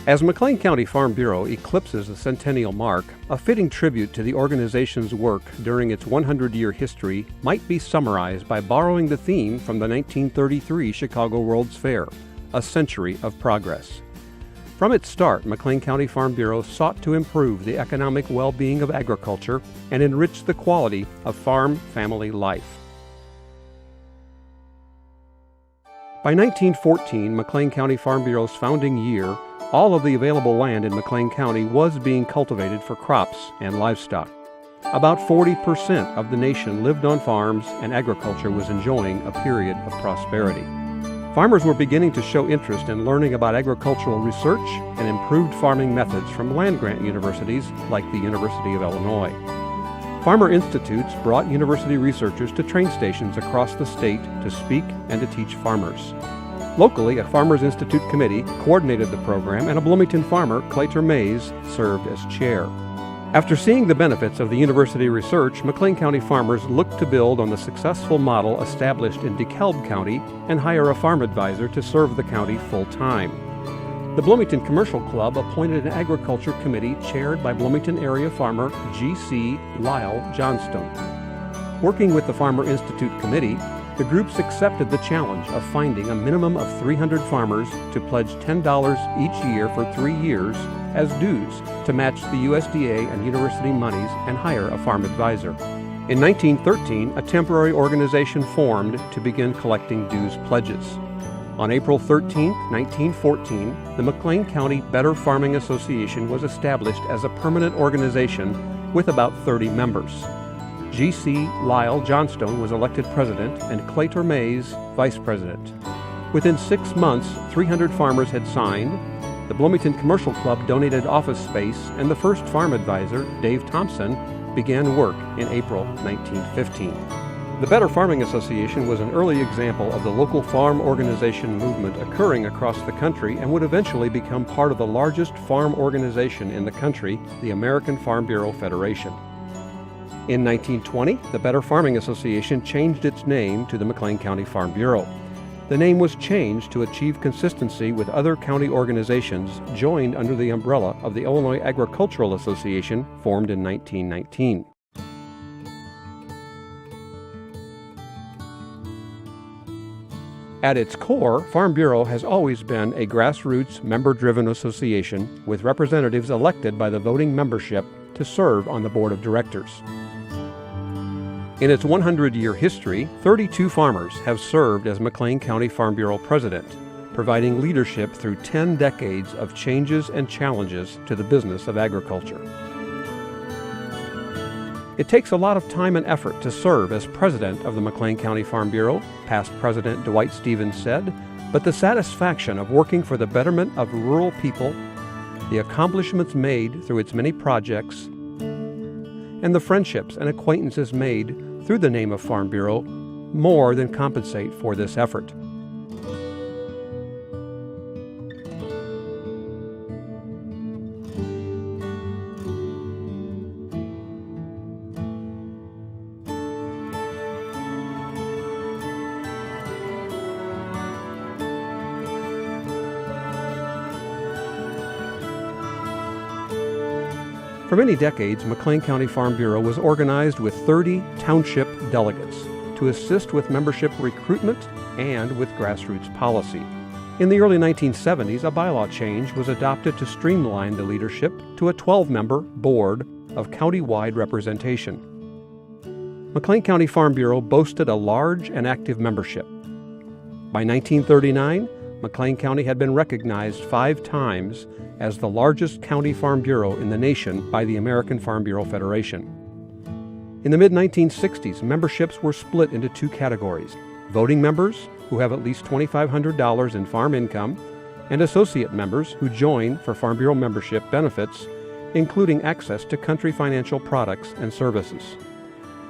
As McLean County Farm Bureau eclipses the centennial mark, a fitting tribute to the organization's work during its 100-year history might be summarized by borrowing the theme from the 1933 Chicago World's Fair, A Century of Progress. From its start, McLean County Farm Bureau sought to improve the economic well-being of agriculture and enrich the quality of farm family life. By 1914, McLean County Farm Bureau's founding year, all of the available land in McLean County was being cultivated for crops and livestock. About 40% of the nation lived on farms, and agriculture was enjoying a period of prosperity. Farmers were beginning to show interest in learning about agricultural research and improved farming methods from land-grant universities like the University of Illinois. Farmer institutes brought university researchers to train stations across the state to speak and to teach farmers. Locally, a Farmers Institute committee coordinated the program, and a Bloomington farmer, Claytor Mays, served as chair. After seeing the benefits of the university research, McLean County farmers looked to build on the successful model established in DeKalb County and hire a farm advisor to serve the county full-time. The Bloomington Commercial Club appointed an agriculture committee chaired by Bloomington area farmer G.C. Lyle Johnstone. Working with the Farmer Institute committee, the groups accepted the challenge of finding a minimum of 300 farmers to pledge $10 each year for 3 years as dues to match the USDA and university monies and hire a farm advisor. In 1913, a temporary organization formed to begin collecting dues pledges. On April 13, 1914, the McLean County Better Farming Association was established as a permanent organization with about 30 members. G.C. Lyle Johnstone was elected president and Claytor Mays vice president. Within 6 months, 300 farmers had signed. The Bloomington Commercial Club donated office space, and the first farm advisor, Dave Thompson, began work in April 1915. The Better Farming Association was an early example of the local farm organization movement occurring across the country and would eventually become part of the largest farm organization in the country, the American Farm Bureau Federation. In 1920, the Better Farming Association changed its name to the McLean County Farm Bureau. The name was changed to achieve consistency with other county organizations joined under the umbrella of the Illinois Agricultural Association, formed in 1919. At its core, Farm Bureau has always been a grassroots, member-driven association with representatives elected by the voting membership to serve on the board of directors. In its 100-year history, 32 farmers have served as McLean County Farm Bureau president, providing leadership through 10 decades of changes and challenges to the business of agriculture. It takes a lot of time and effort to serve as president of the McLean County Farm Bureau, past President Dwight Stevens said, but the satisfaction of working for the betterment of rural people, the accomplishments made through its many projects, and the friendships and acquaintances made through the name of Farm Bureau more than compensate for this effort. For many decades, McLean County Farm Bureau was organized with 30 township delegates to assist with membership recruitment and with grassroots policy. In the early 1970s, a bylaw change was adopted to streamline the leadership to a 12-member board of county-wide representation. McLean County Farm Bureau boasted a large and active membership. By 1939, McLean County had been recognized 5 times as the largest county farm bureau in the nation by the American Farm Bureau Federation. In the mid-1960s, memberships were split into 2 categories: voting members, who have at least $2,500 in farm income, and associate members who join for Farm Bureau membership benefits, including access to country financial products and services.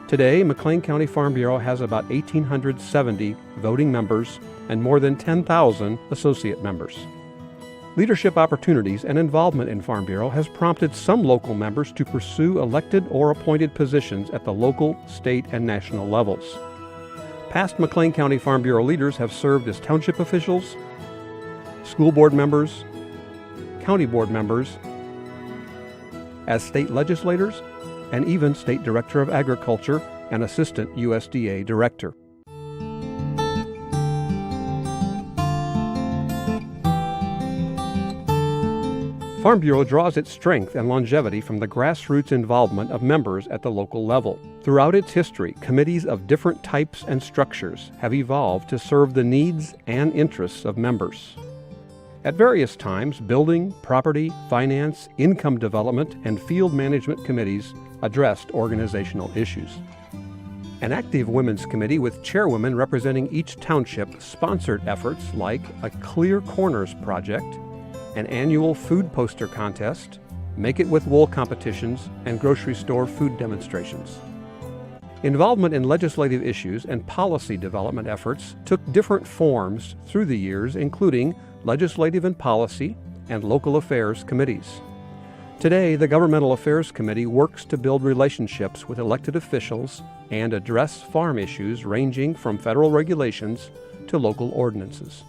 Today, McLean County Farm Bureau has about 1,870 voting members and more than 10,000 associate members. Leadership opportunities and involvement in Farm Bureau has prompted some local members to pursue elected or appointed positions at the local, state, and national levels. Past McLean County Farm Bureau leaders have served as township officials, school board members, county board members, as state legislators, and even State Director of Agriculture and Assistant USDA Director. Farm Bureau draws its strength and longevity from the grassroots involvement of members at the local level. Throughout its history, committees of different types and structures have evolved to serve the needs and interests of members. At various times, building, property, finance, income development, and field management committees addressed organizational issues. An active women's committee with chairwomen representing each township sponsored efforts like a Clear Corners project, an annual food poster contest, Make It With Wool competitions, and grocery store food demonstrations. Involvement in legislative issues and policy development efforts took different forms through the years, including legislative and policy and local affairs committees. Today, the Governmental Affairs Committee works to build relationships with elected officials and address farm issues ranging from federal regulations to local ordinances.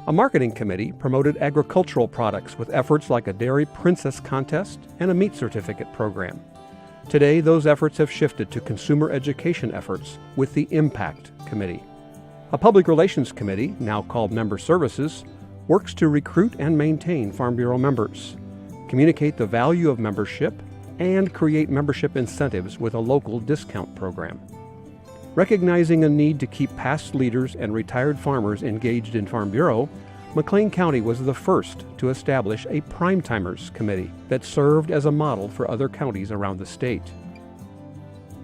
A marketing committee promoted agricultural products with efforts like a Dairy Princess contest and a meat certificate program. Today, those efforts have shifted to consumer education efforts with the Impact Committee. A public relations committee, now called Member Services, works to recruit and maintain Farm Bureau members, communicate the value of membership, and create membership incentives with a local discount program. Recognizing a need to keep past leaders and retired farmers engaged in Farm Bureau, McLean County was the first to establish a Primetimers Committee that served as a model for other counties around the state.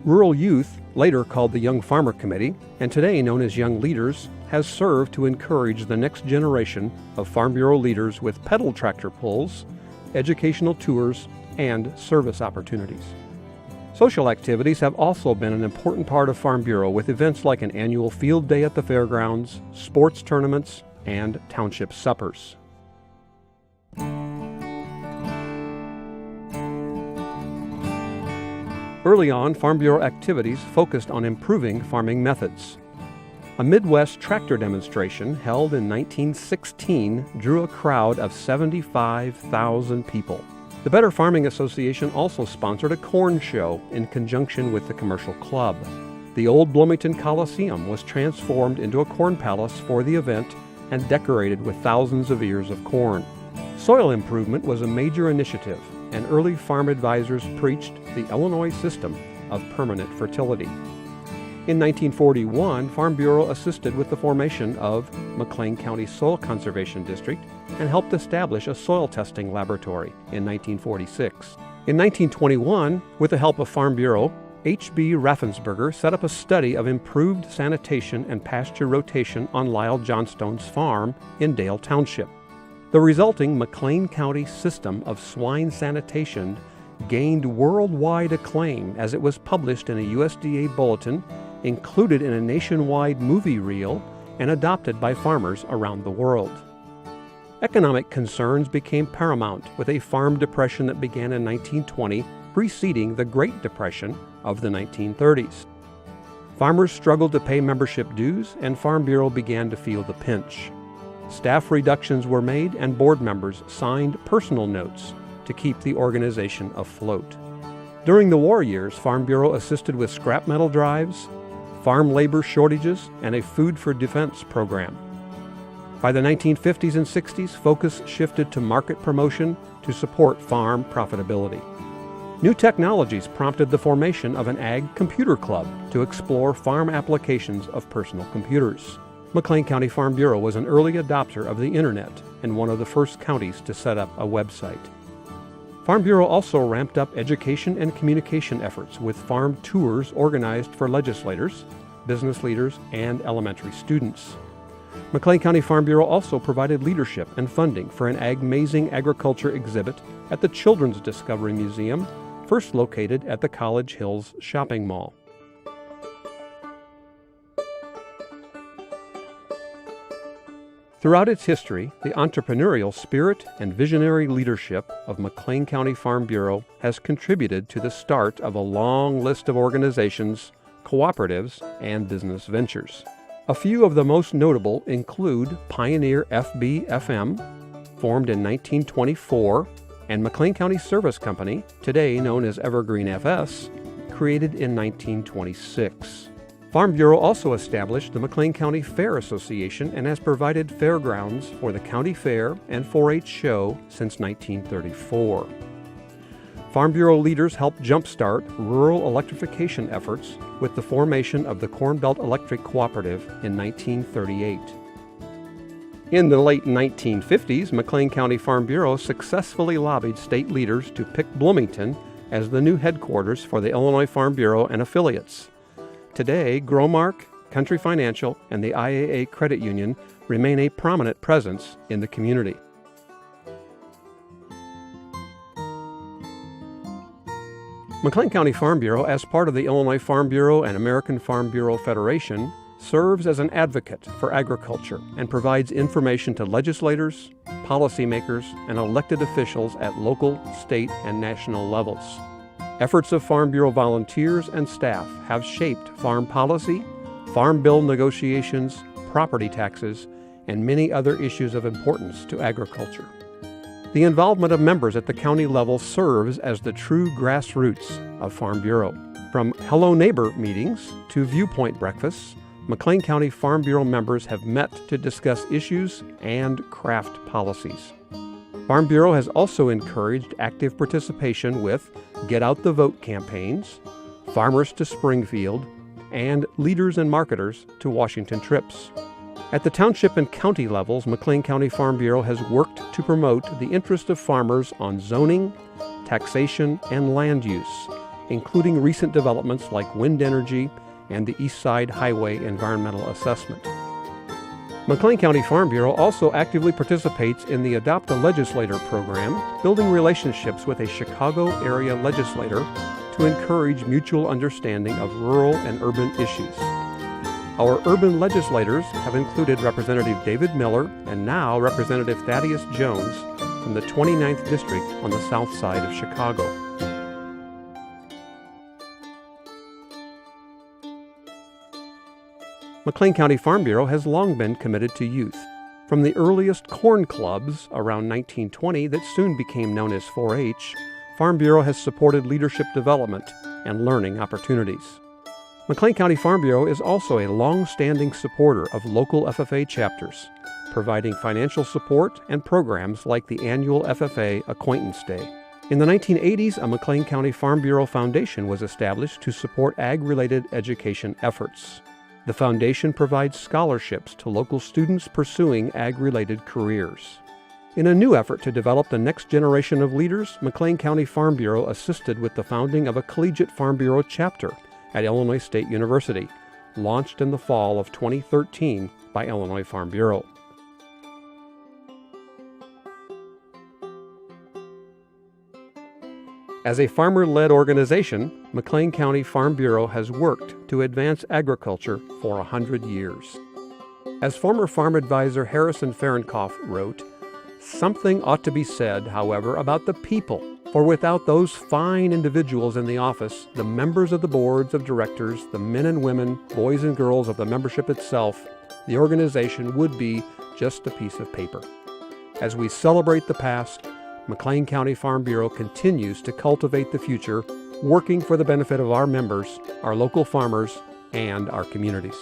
Rural Youth, later called the Young Farmer Committee, and today known as Young Leaders, has served to encourage the next generation of Farm Bureau leaders with pedal tractor pulls, educational tours, and service opportunities. Social activities have also been an important part of Farm Bureau with events like an annual field day at the fairgrounds, sports tournaments, and township suppers. Early on, Farm Bureau activities focused on improving farming methods. A Midwest tractor demonstration held in 1916 drew a crowd of 75,000 people. The Better Farming Association also sponsored a corn show in conjunction with the Commercial Club. The old Bloomington Coliseum was transformed into a corn palace for the event and decorated with thousands of ears of corn. Soil improvement was a major initiative, and early farm advisors preached the Illinois system of permanent fertility. In 1941, Farm Bureau assisted with the formation of McLean County Soil Conservation District and helped establish a soil testing laboratory in 1946. In 1921, with the help of Farm Bureau, H.B. Raffensperger set up a study of improved sanitation and pasture rotation on Lyle Johnstone's farm in Dale Township. The resulting McLean County system of swine sanitation gained worldwide acclaim as it was published in a USDA bulletin, included in a nationwide movie reel, and adopted by farmers around the world. Economic concerns became paramount with a farm depression that began in 1920, preceding the Great Depression of the 1930s. Farmers struggled to pay membership dues, and Farm Bureau began to feel the pinch. Staff reductions were made, and board members signed personal notes to keep the organization afloat. During the war years, Farm Bureau assisted with scrap metal drives, farm labor shortages, and a food for defense program. By the 1950s and 60s, focus shifted to market promotion to support farm profitability. New technologies prompted the formation of an Ag Computer Club to explore farm applications of personal computers. McLean County Farm Bureau was an early adopter of the Internet and one of the first counties to set up a website. Farm Bureau also ramped up education and communication efforts with farm tours organized for legislators, business leaders, and elementary students. McLean County Farm Bureau also provided leadership and funding for an Amazing Agriculture exhibit at the Children's Discovery Museum, first located at the College Hills Shopping Mall. Throughout its history, the entrepreneurial spirit and visionary leadership of McLean County Farm Bureau has contributed to the start of a long list of organizations, cooperatives, and business ventures. A few of the most notable include Pioneer FB-FM, formed in 1924, and McLean County Service Company, today known as Evergreen FS, created in 1926. Farm Bureau also established the McLean County Fair Association and has provided fairgrounds for the county fair and 4-H show since 1934. Farm Bureau leaders helped jumpstart rural electrification efforts with the formation of the Corn Belt Electric Cooperative in 1938. In the late 1950s, McLean County Farm Bureau successfully lobbied state leaders to pick Bloomington as the new headquarters for the Illinois Farm Bureau and affiliates. Today, Growmark, Country Financial, and the IAA Credit Union remain a prominent presence in the community. McLean County Farm Bureau, as part of the Illinois Farm Bureau and American Farm Bureau Federation, serves as an advocate for agriculture and provides information to legislators, policymakers, and elected officials at local, state, and national levels. Efforts of Farm Bureau volunteers and staff have shaped farm policy, farm bill negotiations, property taxes, and many other issues of importance to agriculture. The involvement of members at the county level serves as the true grassroots of Farm Bureau. From Hello Neighbor meetings to viewpoint breakfasts, McLean County Farm Bureau members have met to discuss issues and craft policies. Farm Bureau has also encouraged active participation with Get Out the Vote campaigns, Farmers to Springfield, and Leaders and Marketers to Washington trips. At the township and county levels, McLean County Farm Bureau has worked to promote the interest of farmers on zoning, taxation, and land use, including recent developments like wind energy and the East Side Highway Environmental Assessment. McLean County Farm Bureau also actively participates in the Adopt a Legislator program, building relationships with a Chicago area legislator to encourage mutual understanding of rural and urban issues. Our urban legislators have included Representative David Miller and now Representative Thaddeus Jones from the 29th District on the south side of Chicago. McLean County Farm Bureau has long been committed to youth. From the earliest corn clubs around 1920 that soon became known as 4-H, Farm Bureau has supported leadership development and learning opportunities. McLean County Farm Bureau is also a long-standing supporter of local FFA chapters, providing financial support and programs like the annual FFA Acquaintance Day. In the 1980s, a McLean County Farm Bureau Foundation was established to support ag-related education efforts. The foundation provides scholarships to local students pursuing ag-related careers. In a new effort to develop the next generation of leaders, McLean County Farm Bureau assisted with the founding of a Collegiate Farm Bureau chapter at Illinois State University, launched in the fall of 2013 by Illinois Farm Bureau. As a farmer-led organization, McLean County Farm Bureau has worked to advance agriculture for 100 years. As former farm advisor Harrison Fahrenkopf wrote, "Something ought to be said, however, about the people, for without those fine individuals in the office, the members of the boards of directors, the men and women, boys and girls of the membership itself, the organization would be just a piece of paper." As we celebrate the past, McLean County Farm Bureau continues to cultivate the future, working for the benefit of our members, our local farmers, and our communities.